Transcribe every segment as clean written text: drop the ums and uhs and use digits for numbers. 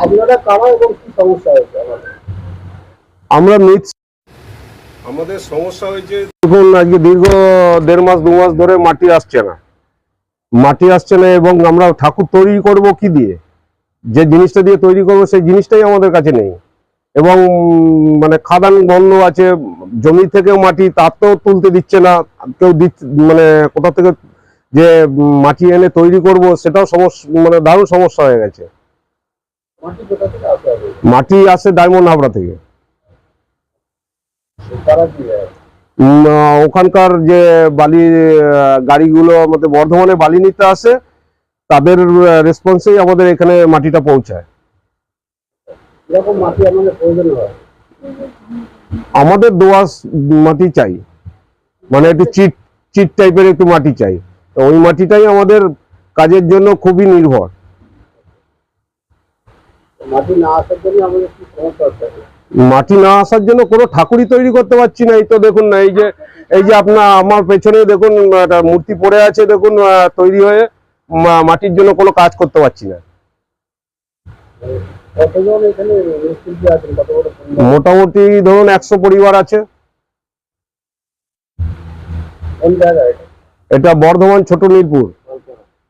আপনারা কারা এবং কি সমস্যা হয়েছে আমরা আমাদের সমস্যা হয়েছে দেখুন, আজকে দীর্ঘ 1.5 মাস 2 মাস ধরে মাটি আসছে না এবং আমরা ঠাকুর তৈরি করব কি দিয়ে? যে জিনিসটা দিয়ে তৈরি করব সেই জিনিসটাই আমাদের কাছে নেই এবং মানে খাদান বন্ধ আছে, জমি থেকেও মাটি তাতেও তুলতে দিচ্ছে না কেউ, মানে কোথা থেকে যে মাটি এনে তৈরি করব সেটাও সমস্যা, মানে দারুণ সমস্যা হয়ে গেছে। মাটি কোথা থেকে আসতে হবে? মাটি আসে ডায়মন্ড হাবড়া থেকে। তারা কি ওখানকার যে বালি গাড়িগুলো আমাদের বর্ধমানে বালি নিতে আসে, তাদের রেসপন্সেই আমাদের এখানে মাটিটা পৌঁছায়। এরকম মাটি আমাদের প্রয়োজন হয়? আমাদের দোআঁশ মাটি চাই, মানে একটু চিট টাইপের একটু মাটি চাই, তো ওই মাটিটাই আমাদের কাজের জন্য খুবই নির্ভর। মাটি না আসার জন্য আমাদের কি সমস্যা হচ্ছে? মাটি না আসার জন্য কোনো ঠাকুরই তৈরি করতে পারছি না। এই তো দেখুন না, এই যে আমার পেছনে দেখুন একটা মূর্তি পড়ে আছে, দেখুন তৈরি হয়ে, মাটির জন্য কোনো কাজ করতে পারছি না। কতজন এখানে শিল্পী আছেন? কত বড় মোটামুটি ধরুন 100 পরিবার আছে। কোন জায়গায় এটা বর্ধমান ছোট নীলপুর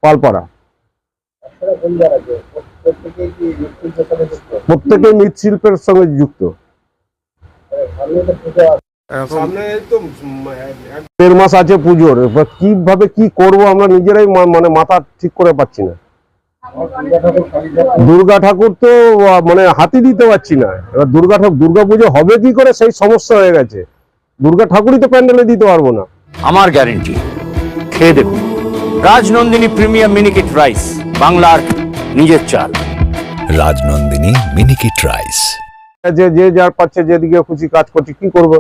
পালপাড়া। আপনারা কোন জায়গায়? প্রত্যেকেই কি শিল্পের সাথে যুক্ত? প্রত্যেকেই মৃৎশিল্পের সঙ্গে যুক্ত। সামনে তো পুজো আছে। সামনে এই তো 1.5 মাস আছে পুজোর, এবার কিভাবে কি করব আমরা নিজেরাই মানে মাথা ঠিক করে পাচ্ছি না। দুর্গা ঠাকুর তো মানে হাতি দিতে পারছি না, এবার দুর্গা পুজো হবে কি করে সেই সমস্যা হয়ে গেছে। দুর্গা ঠাকুরই তো প্যান্ডেলে দিতে পারবো না। আমার গ্যারেন্টি, খেয়ে দেখুন। রাজনন্দিনী প্রিমিয়াম মিনিকেট রাইস, বাংলার নিজের চাল। রাজনন্দিনী মিনিকেট রাইস। যে যে যার পাচ্ছে যেদিকে খুশি কাজ করছে, কি করবো?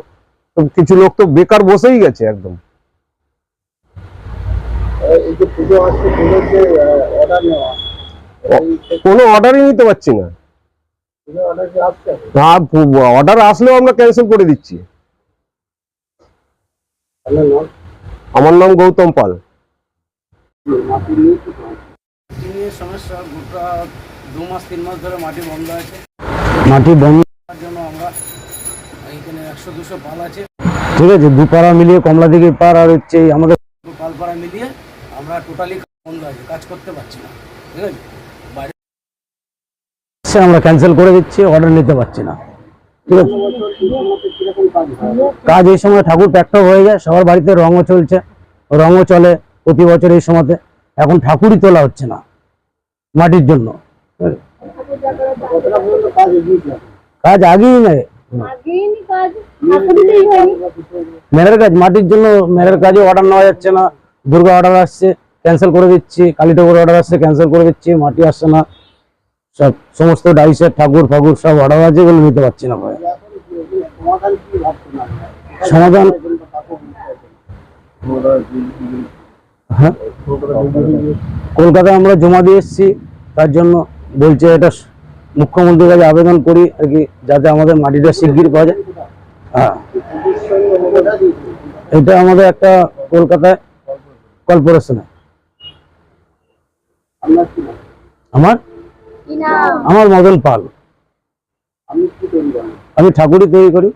তো কিছু লোক তো বেকার বসেই গেছে একদম। এই যে পুজো আসছে, পুজোর যে অর্ডার নেওয়া, কোনো অর্ডারই নিতে পারছি না। পুজো অর্ডার কি আসছে? অর্ডার আসলেও আমরা ক্যান্সেল করে দিচ্ছি। আপনার নাম? আমার নাম গৌতম পাল। মাটি নিয়ে কি সমস্যা গোটা 2 মাস 3 মাস ধরে মাটি বন্ধ আছে। মাটি বন্ধ তার জন্য আমরা এখানে 100-200 পাল আছে, ঠিক আছে, দুপাড়া মিলিয়ে কমলাদিঘি পার আর হচ্ছে আমাদের পালপাড়া মিলিয়ে আমরা টোটালি বন্ধ আছে, কাজ করতে পারছি না। ঠিক আছে, বাইরে আমরা ক্যান্সেল করে দিচ্ছি, অর্ডার নিতে পারছি না। ঠিক আছে, কিরকম কাজ হয়? কাজ এই সময় ঠাকুর প্যাকটা হয়ে যায়, সবার বাড়িতে রঙও চলছে, রঙও চলে প্রতি বছর এই সময়তে। এখন ঠাকুরই তোলা হচ্ছে না মাটির জন্য। কতটা পর্যন্ত কাজ এগিয়েছে? কাজ আগেই নেই, মেরের কাজ, মাটির জন্য মেরের কাজে অর্ডার নেওয়া যাচ্ছে না। দুর্গা অর্ডার আসছে, ক্যান্সেল করে দিচ্ছি। কালী ঠাকুর অর্ডার আসছে, ক্যান্সেল করে দিচ্ছি। মাটি আসছে না, সব সমস্ত ডাইসের ঠাকুর ফাকুর সব অর্ডার আছে, এগুলো নিতে পারছি না ভাই। সমাধান কি ভাবছেন? সমাধান, হ্যাঁ, কলকাতায় আমরা জমা দিয়ে এসেছি, তার জন্য বলছে এটা মুখ্যমন্ত্রীর কাছে আবেদন করি আর কি, যাতে আমাদের মাটিটা শিগগির পাওয়া যায়। হ্যাঁ, এটা আমাদের একটা কলকাতায় কর্পোরেশনে। আপনার কি নাম? আমার আমার মদন পাল। আপনি কি তৈরি করেন? আমি ঠাকুরই তৈরি করি,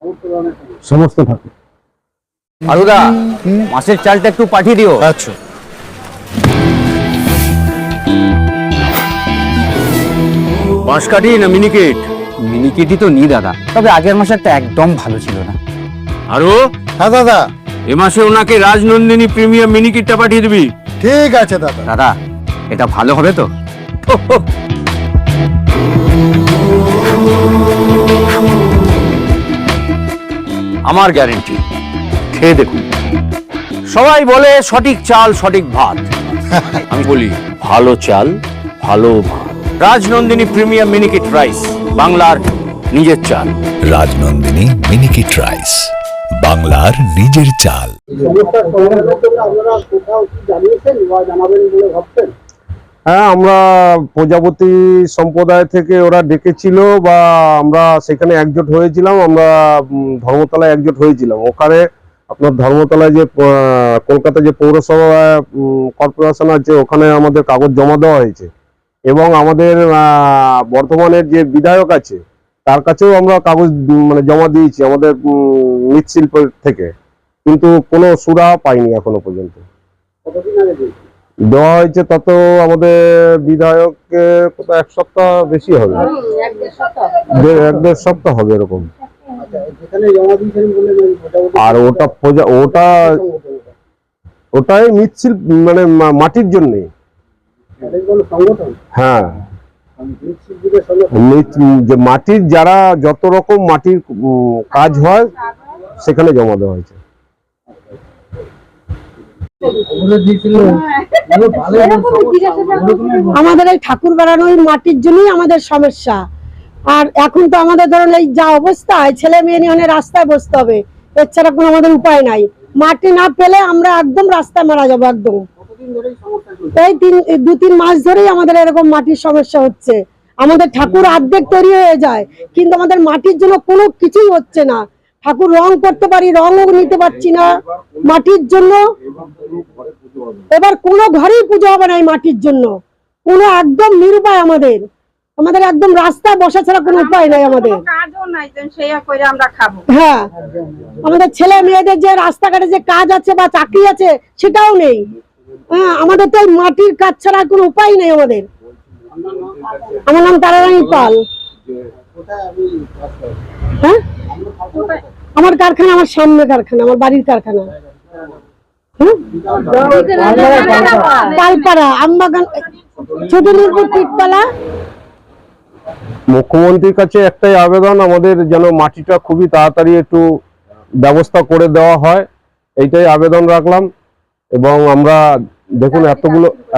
সমস্ত ধরনের ঠাকুর? সমস্ত ঠাকুর। আরুদা, মাছের চালটা একটু পাঠিয়ে দিও। আচ্ছা। বাঁশকাঠি না মিনিকেট? মিনিকেটই তো নি দাদা, তবে আগের মাসেরটা একদম ভালো ছিল না। আরো হ্যাঁ দাদা, এ মাসে ওনাকে রাজনন্দিনী প্রিমিয়াম মিনিকেটটা পাঠিয়ে দিবি। ঠিক আছে দাদা। দাদা, এটা ভালো হবে তো? আমার গ্যারেন্টি, খেয়ে দেখুন। সবাই বলে সঠিক চাল সঠিক ভাত, আমি বলি ভালো চাল ভালো ভাত। রাজনন্দিনী প্রিমিয়াম মিনিকেট রাইস, বাংলার নিজের চাল। রাজনন্দিনী মিনিকেট রাইস, বাংলার নিজের চাল। সমস্যার সমাধান করতে আপনারা কোথাও কি জানিয়েছেন বা জানাবেন বলে ভাবছেন? হ্যাঁ, আমরা প্রজাপতি সম্প্রদায় থেকে ওরা ডেকেছিল, বা আমরা সেখানে একজোট হয়েছিলাম। আমরা ধর্মতলায় একজোট হয়েছিলাম। ওখানে আপনার ধর্মতলায় যে কলকাতা যে পৌরসভা কর্পোরেশন আছে, ওখানে আমাদের কাগজ জমা দেওয়া হয়েছে। এবং আমাদের বর্তমানের যে বিধায়ক আছে তার কাছেও আমরা কাগজ মানে জমা দিয়েছি আমাদের মৃৎশিল্প থেকে, কিন্তু কোনো সুরা পাইনি এখনো পর্যন্ত। কতদিন আগে দিয়েছি? দেওয়া হয়েছে তত আমাদের বিধায়ককে কোথাও 1 সপ্তাহ বেশি হবে, এক দেড় সপ্তাহ হবে এরকম। আচ্ছা, যেখানে জমা দিয়েছেন বলে মোটামুটি আর ওটাই মৃৎশিল্প মানে মাটির জন্যে। তাদের কোনো সংগঠন? হ্যাঁ, মৃৎশিল্পীদের সংগঠন? যে মাটির যারা যত রকম মাটির কাজ হয় সেখানে জমা দেওয়া হয়েছে। আমাদের এই ঠাকুর বানানো ওই মাটির জন্যই আমাদের সমস্যা। আর এখন তো আমাদের ধরুন এই যা অবস্থা, ছেলে মেয়ে নিয়ে অনেক রাস্তায় বসতে হবে, এছাড়া কোনো আমাদের উপায় নাই। মাটি না পেলে আমরা একদম রাস্তায় মারা যাবো একদম। কতদিন ধরেই সমস্যা চলছে? এই 2-3 মাস ধরেই আমাদের এরকম মাটির সমস্যা হচ্ছে। আমাদের ঠাকুর অর্ধেক তৈরি হয়ে যায়, কিন্তু আমাদের মাটির জন্য কোনো কিছুই হচ্ছে না। ঠাকুর রং করতে পারি, রংও নিতে পারছি না মাটির জন্য। এবার কোনো ঘরেই পুজো হবে না এই মাটির জন্য, কোনো একদম নিরুপায় আমাদের। আমাদের একদম রাস্তায় বসা ছাড়া কোনো উপায় নাই আমাদের। হ্যাঁ, আমাদের ছেলে মেয়েদের যে রাস্তাঘাটে যে কাজ আছে বা চাকরি আছে সেটাও নেই। হ্যাঁ, আমাদের তো মাটির কাজ ছাড়া কোনো উপায় নেই আমাদের। আমার নাম তারারানী পাল। কোথায় আপনি কাজ করেন? হ্যাঁ, আমার কারখানা, আমার সামনে কারখানা, আমার বাড়ির কারখানা। পালপাড়া, আমবাগান, ছোট নীলপুর, পিঠতলা। মুখ্যমন্ত্রীর কাছে একটাই আবেদন, আমাদের যেন মাটিটা খুবই তাড়াতাড়ি একটু ব্যবস্থা করে দেওয়া হয়, এইটাই আবেদন রাখলাম। এবং আমরা দেখুন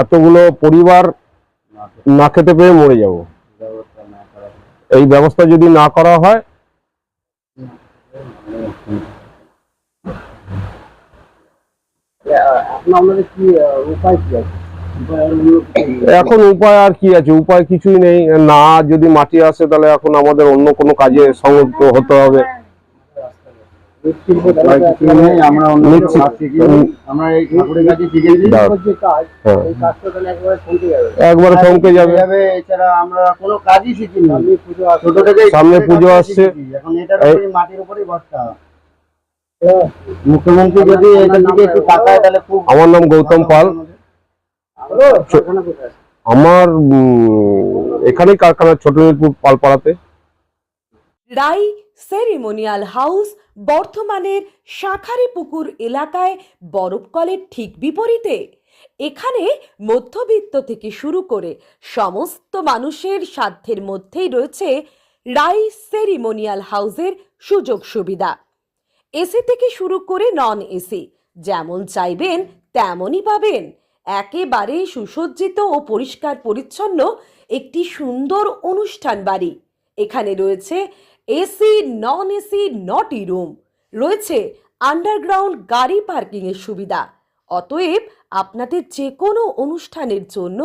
এতগুলো পরিবার না খেতে পেয়ে মরে যাব, এই ব্যবস্থা যদি না করা হয়। এখন আপনাদের কি উপায় কি আছে? এখন উপায় আর কি আছে, উপায় কিছুই নেই। না যদি মাটি আসে তাহলে এখন আমাদের অন্য কোনো কাজে সংযুক্ত হতে হবে। মৃৎশিল্প দ্বারা কিছুই নেই, আমরা অন্য কোনো কাজ শিখিনি। আমরা এই ঠাকুরের কাছে শিখেছি যে কাজ, এই কাজটা তাহলে একবারে থমকে যাবে। এছাড়া আমরা কোনো কাজই শিখিনি। ছোট থেকে সামনে পুজো আসছে, এখন এটার উপরে মাটির উপরেই বসতে হবে। মুখ্যমন্ত্রী যদি এটার দিকে একটু তাকায় তাহলে খুব। আমার নাম গৌতম পাল। আমার এখানেই কারখানা, ছোট নীলপুর পালপাড়াতে। রাই সেরিমোনিয়াল হাউস বর্ধমানের শাঁখারীপুকুর এলাকায় বরফকলের ঠিক বিপরীতে। এখানে মধ্যবিত্ত থেকে শুরু করে সমস্ত মানুষের সাধ্যের মধ্যেই রয়েছে রাই সেরিমোনিয়াল হাউসের সুযোগ সুবিধা। এসি থেকে শুরু করে নন এসি, যেমন চাইবেন তেমনই পাবেন। একেবারে সুসজ্জিত ও পরিষ্কার পরিচ্ছন্ন একটি সুন্দর অনুষ্ঠান বাড়ি। এখানে রয়েছে এসি, নন এসি, নটি রুম, রয়েছে আন্ডারগ্রাউন্ড গাড়ি পার্কিং এর সুবিধা। অতএব আপনাদের যে কোনো অনুষ্ঠানের জন্য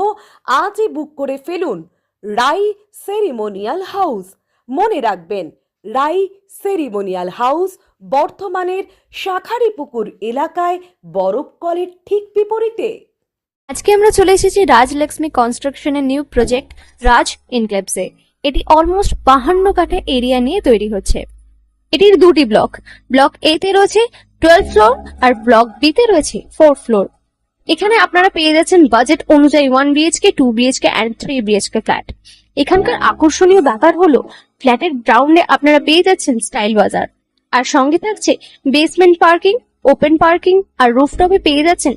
আজই বুক করে ফেলুন রাই সেরিমোনিয়াল হাউস। মনে রাখবেন, রাই সেরিমোনিয়াল হাউস বর্ধমানের শাঁখারীপুকুর এলাকায় বরফকলের ঠিক বিপরীতে। আজকে আমরা চলে এসেছি রাজলক্ষ্মী কনস্ট্রাকশনের নিউ প্রজেক্ট রাজ ইনক্লেভসে। এটি অলমোস্ট 52 কাঠা এরিয়া নিয়ে তৈরি হচ্ছে। এটির দুটি ব্লক, ব্লক এ তে রয়েছে 12 ফ্লোর আর ব্লক বি তে রয়েছে 4 ফ্লোর। এখানে আপনারা পেয়ে যাচ্ছেন বাজেট অনুযায়ী 1 BHK, 2 BHK and 3 BHK flat. এখানকার আকর্ষণীয় ব্যাপার হলো ফ্ল্যাটের গ্রাউন্ডে আপনারা পেয়ে যাচ্ছেন স্টাইল বাজার, আর সঙ্গে থাকছে বেসমেন্ট পার্কিং, ওপেন পার্কিং, আর রুফটপে পেয়ে যাচ্ছেন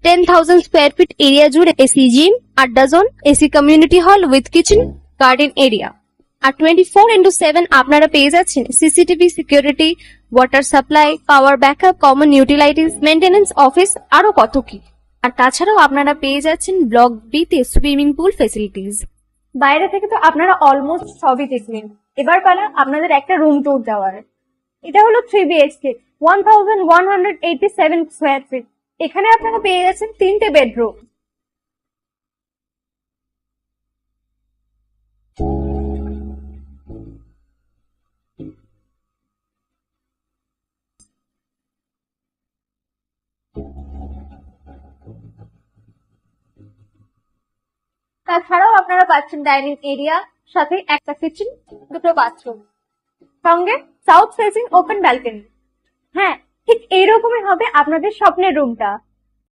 10,000 স্কোয়ার ফিট এরিয়া জুড়ে এসি জিম, আড্ডা zone, AC community hall with kitchen, garden area. আর 24/7 আপনারা পেয়ে যাচ্ছেন CCTV security, water supply, power backup, common utilities, maintenance office, আরো কত কি। আর তাছাড়াও আপনারা পেয়ে যাচ্ছেন ব্লক বি তে সুইমিং পুল ফেসিলিটিস। বাইরে থেকে তো আপনারা অলমোস্ট সবই দেখলেন, এবার পালা আপনাদের একটা রুম ট্যুর দেওয়ার। এটা হলো 3 বিএইচকে, 1187 স্কোয়ার ফিট। এখানে আপনারা পেয়ে যাচ্ছেন 3টে বেডরুম। তাছাড়াও আপনারা পাচ্ছেন ডাইনিং এরিয়া, সাথে একটা কিচেন, দুটো বাথরুম, সঙ্গে সাউথ ফেসিং ওপেন ব্যালকনি। হ্যাঁ, ঠিক এইরকমই হবে আপনাদের স্বপ্নের রুমটা।